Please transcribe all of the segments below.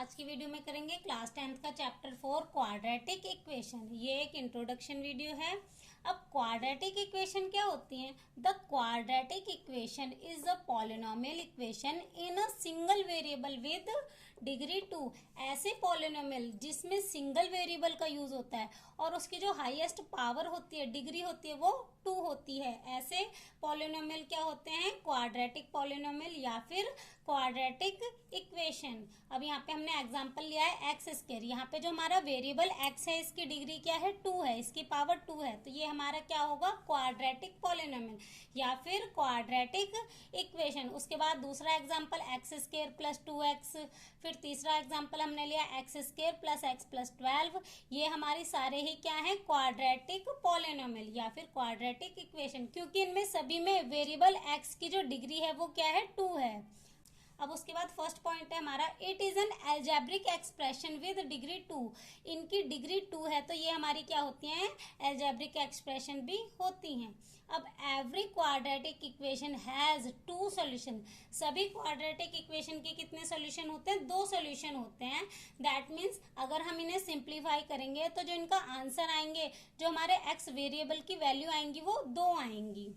आज की वीडियो में करेंगे क्लास 10th का चैप्टर 4 क्वाड्रेटिक इक्वेशन। ये एक इंट्रोडक्शन वीडियो है। अब क्वाड्रेटिक इक्वेशन क्या होती है? The quadratic equation is a polynomial equation in a single variable with degree 2। ऐसे पॉलिनोमियल जिसमें सिंगल वेरिएबल का यूज होता है और उसकी जो हाईएस्ट पावर होती है, डिग्री होती है, वो 2 होती है। ऐसे पॉलिनोमियल क्या होते हैं? क्वाड्रेटिक पॉलिनोमियल या फिर क्वाड्रेटिक इक्वेशन। अब यहाँ पे हमने एग्जांपल लिया है एक्स स्क्वायर। यहाँ पे जो हमारा वेरिएबल एक्स है, इसकी डिग्री क्या है? 2 है, इसकी पावर 2 है, तो ये हमारा क्या होगा? क्वाड्रेटिक पॉलिनोमियल या फिर क्वाड्रेटिक इक्वेशन। उसके बाद दूसरा example x square plus 2x। फिर तीसरा एग्जांपल हमने लिया x square plus x plus 12। ये हमारी सारे ही क्या है? क्वाड्रेटिक पॉलिनोमियल या फिर क्वाड्रेटिक इक्वेशन, क्योंकि इनमें सभी में वेरिएबल एक्स की जो डिग्री है वो क्या है? 2 है। अब उसके बाद फर्स्ट पॉइंट है हमारा, it is an algebraic expression with degree 2। इनकी डिग्री 2 है तो ये हमारी क्या होती हैं? एल्जेब्रिक एक्सप्रेशन भी होती हैं। अब every quadratic equation has 2 solution. सभी क्वाड्रेटिक इक्वेशन के कितने सॉल्यूशन होते हैं? 2 सॉल्यूशन होते हैं। दैट मीन्स अगर हम इन्हें सिंप्लीफाई करेंगे तो जो इनका आंसर आएंगे, जो हमारे एक्स वेरिएबल की वैल्यू आएंगी, वो 2 आएंगी।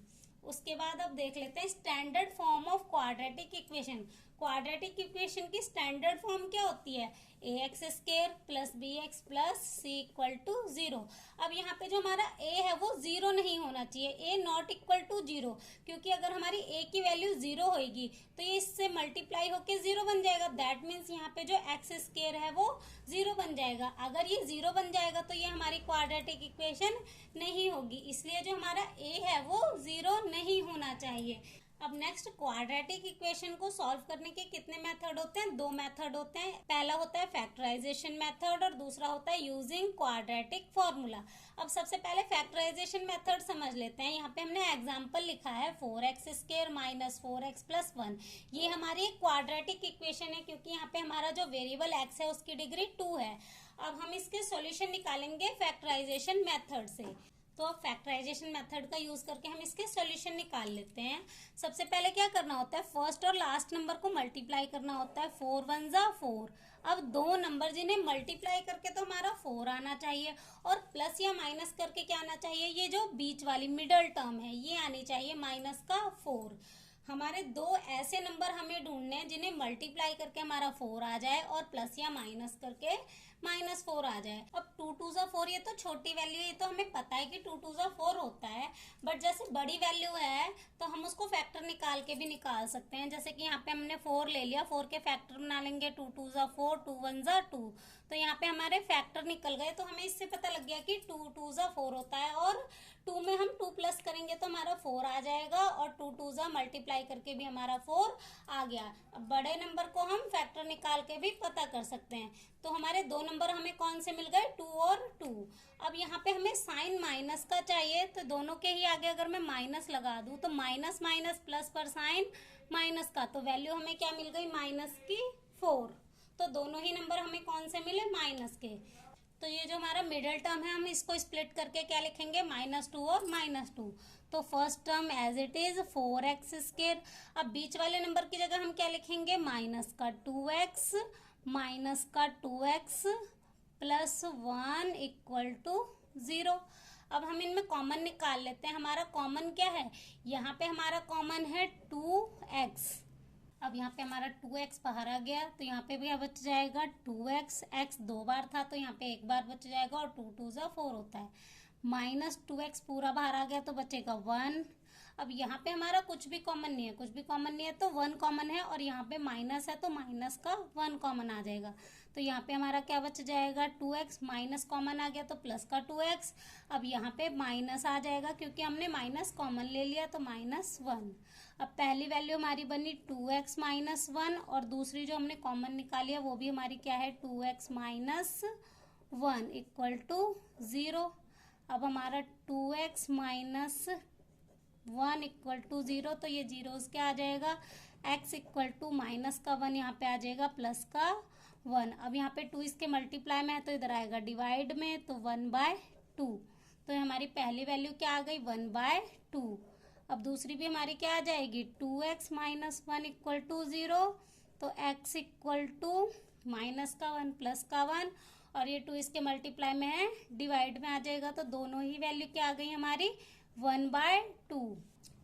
उसके बाद अब देख लेते हैं standard form of quadratic equation. Quadratic equation की स्टैंडर्ड फॉर्म क्या होती है? A X square plus B X plus C equal to 0। अब यहाँ पे जो हमारा ए है वो 0 नहीं होना चाहिए, ए नॉट इक्वल टू 0, क्योंकि अगर हमारी ए की वैल्यू 0 होगी तो ये इससे मल्टीप्लाई होके 0 बन जाएगा। दैट मीन्स यहाँ पे जो एक्स स्क्वायर है वो 0 बन जाएगा। अगर ये 0 बन जाएगा तो ये हमारी क्वाड्रेटिक इक्वेशन नहीं होगी, इसलिए जो हमारा ए है वो 0 नहीं होना चाहिए। अब नेक्स्ट, क्वाड्रेटिक इक्वेशन को सॉल्व करने के कितने मेथड होते हैं? 2 मेथड होते हैं। पहला होता है फैक्टराइजेशन मेथड और दूसरा होता है यूजिंग क्वाड्रेटिक फॉर्मूला। अब सबसे पहले फैक्टराइजेशन मेथड समझ लेते हैं। यहाँ पे हमने एग्जांपल लिखा है 4x square minus 4x plus 1। ये हमारी एक क्वाड्रेटिक इक्वेशन है क्योंकि यहाँ पे हमारा जो वेरिएबल x है उसकी डिग्री 2 है। अब हम इसके सॉल्यूशन निकालेंगे फैक्टराइजेशन मेथड से। तो अब फैक्टराइजेशन मेथड का यूज करके हम इसके सॉल्यूशन निकाल लेते हैं। सबसे पहले क्या करना होता है? फर्स्ट और लास्ट नंबर को मल्टीप्लाई करना होता है। 4 1 जा 4। अब 2 नंबर जिन्हें मल्टीप्लाई करके तो हमारा 4 आना चाहिए और प्लस या माइनस करके क्या आना चाहिए? ये जो बीच वाली मिडल टर्म है ये आनी चाहिए माइनस का 4। हमारे 2 ऐसे नंबर हमें ढूंढने हैं जिन्हें मल्टीप्लाई करके हमारा 4 आ जाए और प्लस या माइनस करके -4 आ जाए। अब 2 2 जा 4, ये तो छोटी वैल्यू है, ये तो हमें पता है कि 2 2 जा 4 होता है, बट जैसे बड़ी वैल्यू है तो हम उसको फैक्टर निकाल के भी निकाल सकते हैं। जैसे कि यहाँ पे हमने 4 ले लिया, 4 के फैक्टर बना लेंगे। 2 2 जा 4, 2 1 जा 2, तो यहाँ पे हमारे फैक्टर निकल गए। तो हमें इससे पता लग गया कि 2 2 जा 4 होता है और 2 में हम 2 प्लस करेंगे तो हमारा 4 आ जाएगा और 2 2 जा मल्टीप्लाई करके भी हमारा 4 आ गया। अब बड़े नंबर को हम फैक्टर निकाल के भी पता कर सकते हैं। तो हमारे 2 नंबर हमें कौन से मिल गए? 2 और 2। अब यहाँ पे हमें साइन माइनस का चाहिए, तो दोनों के ही आगे अगर मैं माइनस लगा दूं तो माइनस माइनस प्लस पर साइन माइनस का, तो वैल्यू हमें क्या मिल गई? माइनस की 4। तो दोनों ही नंबर हमें कौन से मिले? माइनस के। तो ये जो हमारा मिडिल टर्म है हम इसको स्प्लिट करके क्या लिखेंगे? -2 और -2। तो first term as it is 4x square. अब बीच वाले नंबर की जगह हम क्या लिखेंगे? माइनस का 2x माइनस का 2x प्लस 1 इक्वल टू 0। अब हम इनमें कॉमन निकाल लेते हैं। हमारा कॉमन क्या है? यहाँ पे हमारा कॉमन है 2x। अब यहाँ पे हमारा 2x बाहर आ गया तो यहाँ पे भी बच जाएगा 2x। x 2 बार था तो यहाँ पे 1 बार बच जाएगा और 2 2 जा 4 होता है। -2x पूरा बाहर आ गया तो बचेगा 1। अब यहाँ पे हमारा कुछ भी कॉमन नहीं है, कुछ भी कॉमन नहीं है तो 1 कॉमन है और यहाँ पे माइनस है तो माइनस का 1 कॉमन आ जाएगा। तो यहाँ पे हमारा क्या बच जाएगा? 2x। माइनस कॉमन आ गया तो प्लस का 2x। अब यहाँ पे माइनस आ जाएगा क्योंकि हमने माइनस कॉमन ले लिया तो -1। अब पहली वैल्यू हमारी बनी 2x माइनस 1 और दूसरी जो हमने कॉमन निकाली है वो भी हमारी क्या है? 2x minus 1 equal to 0। अब हमारा 2x माइनस 1 इक्वल टू 0, तो ये जीरोस क्या आ जाएगा? x इक्वल टू माइनस का 1 यहाँ पे आ जाएगा प्लस का 1। अब यहाँ पे 2 इसके मल्टीप्लाई में है तो इधर आएगा डिवाइड में, तो 1/2। तो हमारी पहली वैल्यू क्या आ गई? 1/2। अब दूसरी भी हमारी क्या आ जाएगी? 2x माइनस 1 इक्वल टू 0, तो x इक्वल टू माइनस का 1 प्लस का 1 और ये 2 इसके मल्टीप्लाई में है, डिवाइड में आ जाएगा तो दोनों ही वैल्यू क्या आ गई हमारी 1/2।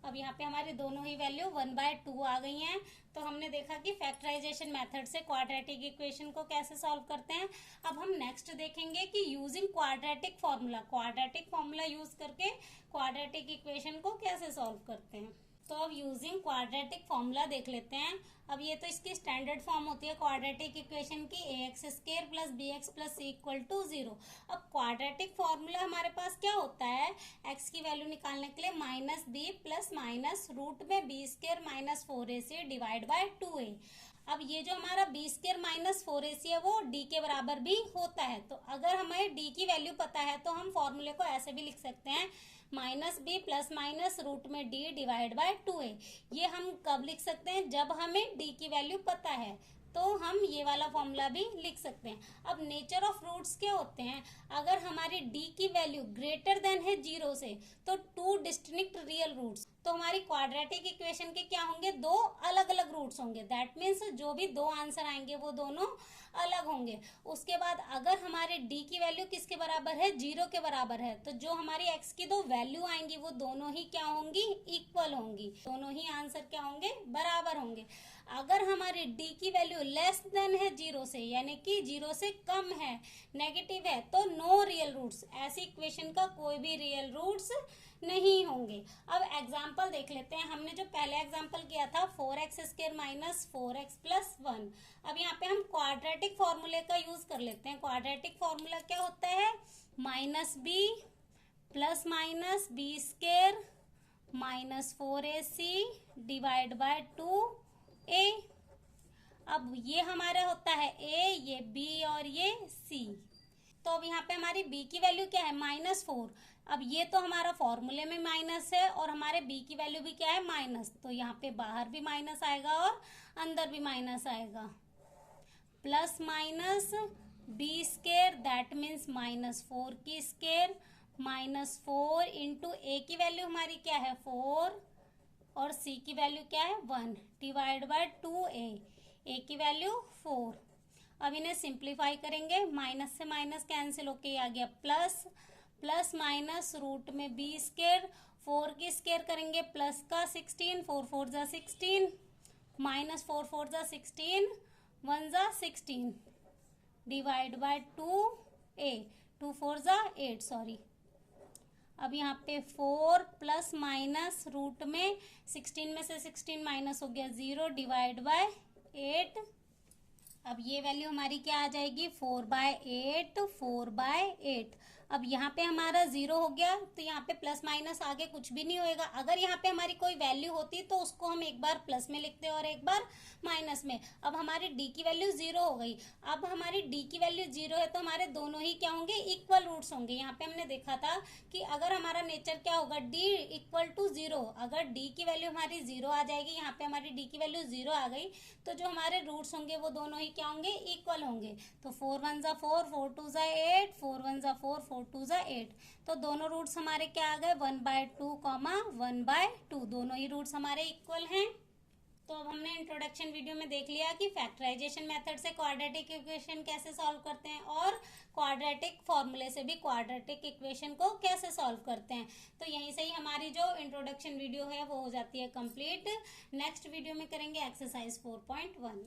अब यहाँ पे हमारी दोनों ही वैल्यू 1/2 आ गई हैं। तो हमने देखा कि फैक्टराइजेशन मेथड से क्वाड्रेटिक इक्वेशन को कैसे सॉल्व करते हैं। अब हम नेक्स्ट देखेंगे कि यूजिंग क्वाड्रेटिक फॉर्मूला यूज करके क्वाड्रेटिक इक्वेशन को कैसे सॉल्व करते हैं। तो अब यूजिंग क्वाड्रेटिक फॉर्मूला देख लेते हैं। अब ये तो इसकी स्टैंडर्ड फॉर्म होती है क्वाड्रेटिक इक्वेशन की, ax² plus bx plus c equal to 0। अब क्वाड्रेटिक फॉर्मूला हमारे पास क्या होता है, x की वैल्यू निकालने के लिए minus b plus minus root में b² minus 4ac divide by 2a। अब ये जो हमारा b² माइनस 4ac है वो d के बराबर भी होता है। तो अगर हमें d की वैल्यू पता है तो हम फॉर्मूले को ऐसे भी लिख सकते हैं, minus b plus minus root में डी डिवाइड बाय 2a। ये हम कब लिख सकते हैं, जब हमें डी की वैल्यू पता है, तो हम ये वाला फॉर्मूला भी लिख सकते हैं। अब नेचर ऑफ रूट्स क्या होते हैं, अगर हमारी डी की वैल्यू ग्रेटर देन है 0 से तो 2 डिस्टिंक्ट रियल रूट्स, तो हमारी क्वाड्रेटिक इक्वेशन के क्या होंगे, 2 अलग अलग रूट्स होंगे। दैट मीन्स जो भी 2 आंसर आएंगे वो दोनों अलग होंगे। उसके बाद अगर हमारे डी की वैल्यू किसके बराबर है, 0 के बराबर है, तो जो हमारी एक्स की 2 वैल्यू आएंगी वो दोनों ही क्या होंगी, इक्वल होंगी। दोनों ही आंसर क्या होंगे, बराबर होंगे। अगर हमारी डी की वैल्यू लेस देन है 0 से, यानी कि 0 से कम है, नेगेटिव है, तो नो रियल रूट्स, ऐसी इक्वेशन का कोई भी रियल रूट्स नहीं होंगे। अब एग्जाम्पल देख लेते हैं। हमने जो पहले एग्जाम्पल किया था 4x² माइनस 4x प्लस 1। अब यहाँ पे हम क्वाड्रेटिक फॉर्मूले का यूज कर लेते हैं। क्वाड्रेटिक फॉर्मूला क्या होता है, minus b plus minus b² minus 4ac divide by 2a। अब ये हमारा होता है a, ये b और ये c। तो अब यहाँ पे हमारी b की वैल्यू क्या है, -4। अब ये तो हमारा फॉर्मूले में माइनस है और हमारे b की वैल्यू भी क्या है, माइनस। तो यहाँ पे बाहर भी माइनस आएगा और अंदर भी माइनस आएगा। Plus minus b² that means -4 की स्क्वायर -4 इंटू a की वैल्यू हमारी क्या है 4 और c की वैल्यू क्या है 1 डिवाइड बाय 2a। a की वैल्यू 4। अब इन्हें सिंप्लीफाई करेंगे, माइनस से माइनस कैंसिल होके आ गया प्लस, प्लस माइनस रूट में b², 4 की स्क्वायर करेंगे प्लस का 16, 4 4 जा 16, माइनस 4 4 जा 16, 1 जा 16 डिवाइड बाय 2a, 2 4 जा 8 सॉरी। अब यहाँ पे 4 प्लस माइनस रूट में 16 में से 16 माइनस हो गया 0 डिवाइड बाय 8। अब ये वैल्यू हमारी क्या आ जाएगी 4/8, 4/8। अब यहाँ पे हमारा 0 हो गया तो यहाँ पे प्लस माइनस आगे कुछ भी नहीं होएगा। अगर यहाँ पे हमारी कोई वैल्यू होती तो उसको हम एक बार प्लस में लिखते और एक बार माइनस में। अब हमारी d की वैल्यू 0 हो गई। अब हमारी d की वैल्यू 0 है तो हमारे दोनों ही क्या होंगे, इक्वल रूट्स होंगे। यहाँ पे हमने देखा था कि अगर हमारा नेचर क्या होगा, d इक्वल टू 0। अगर d की वैल्यू हमारी 0 आ जाएगी, यहाँ पे हमारी d की वैल्यू 0 आ गई, तो जो हमारे रूट्स होंगे वो दोनों ही क्या होंगे, इक्वल होंगे। तो 4 1 जा 4, 4 2 जा 8, 4 1 जा 4, 4 2 जा 8। तो दोनों रूट्स हमारे क्या आ गए 1/2, 1/2। दोनों ही रूट्स हमारे इक्वल हैं। तो अब हमने इंट्रोडक्शन वीडियो में देख लिया कि फैक्टराइजेशन मेथड से क्वाड्रेटिक इक्वेशन कैसे सॉल्व करते हैं और क्वाड्रेटिक फॉर्मूले से भी क्वाड्रेटिक इक्वेशन को कैसे सॉल्व करते हैं। तो यहीं से ही हमारी जो इंट्रोडक्शन वीडियो है वो हो जाती है कंप्लीट। नेक्स्ट वीडियो में करेंगे एक्सरसाइज 4.1।